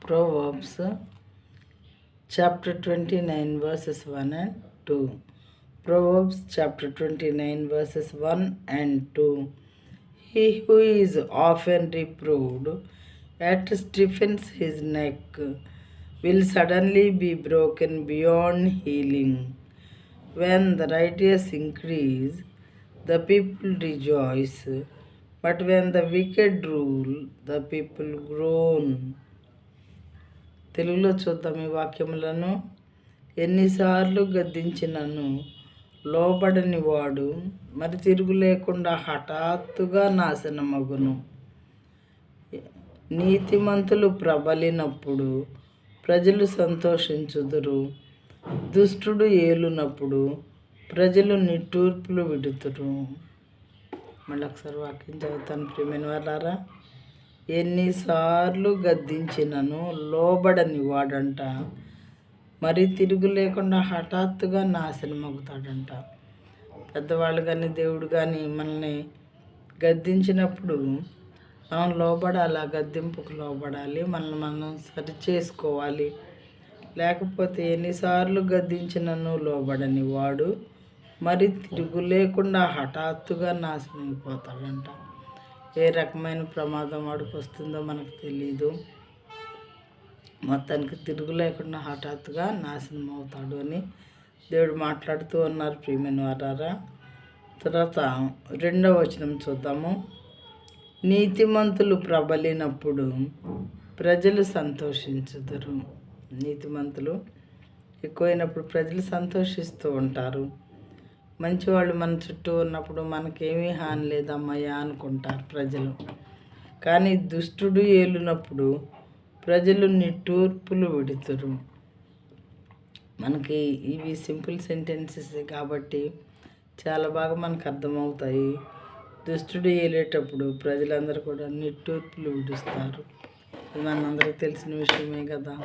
Proverbs chapter 29 verses 1 and 2. Proverbs chapter 29 verses 1 and 2. He who is often reproved yet stiffens his neck will suddenly be broken beyond healing. When the righteous increase, the people rejoice, but when the wicked rule, the people groan. తెలుగులో చూద్దాం ఈ వాక్యములను. ఎన్నిసార్లు గద్దించినను లోబడని వాడు మరి తిరుగు లేకుండా హఠాత్తుగా నాశనమగును. నీతిమంతులు ప్రబలినప్పుడు ప్రజలు సంతోషించుదురు, దుష్టుడు ఏలునప్పుడు ప్రజలు నిట్టూర్పులు విడుతురు. మళ్ళీ ఒకసారి వాక్యం చదువుతాను. ప్రియమైన వారారా, ఎన్నిసార్లు గద్దించినను లోబడని వాడంట మరి తిరుగు లేకుండా హఠాత్తుగా నాశనమవుతాడంట. పెద్దవాళ్ళు కానీ దేవుడు కానీ మనల్ని గద్దించినప్పుడు మనం లోబడాలి, ఆ గద్దింపుకు లోబడాలి, మనల్ని మనం సరి చేసుకోవాలి. లేకపోతే ఎన్నిసార్లు గద్దించినను లోబడని వాడు మరి తిరుగు లేకుండా హఠాత్తుగా నాశనం అయిపోతాడంట. ఏ రకమైన ప్రమాదం వాడికి వస్తుందో మనకు తెలీదు. మొత్తానికి తిరుగు లేకుండా హఠాత్తుగా నాశనం అవుతాడు అని దేవుడు మాట్లాడుతూ ఉన్నారు. ప్రియమైన వారారా, తర్వాత 2వ వచనం చూద్దాము. నీతిమంతులు ప్రబలినప్పుడు ప్రజలు సంతోషించుదురు. నీతిమంతులు ఎక్కువైనప్పుడు ప్రజలు సంతోషిస్తూ ఉంటారు. మంచివాళ్ళు మన చుట్టూ ఉన్నప్పుడు మనకేమీ హాని లేదమ్మయ్యా అనుకుంటారు ప్రజలు. కానీ దుష్టుడు ఏలునప్పుడు ప్రజలు నిట్టూర్పులు విడుతురు. మనకి ఇవి సింపుల్ సెంటెన్సెస్ కాబట్టి చాలా బాగా మనకు అర్థమవుతాయి. దుష్టుడు ఏలేటప్పుడు ప్రజలందరూ కూడా నిట్టూర్పులు విడుస్తారు. ఇది మనందరికీ తెలిసిన విషయమే కదా.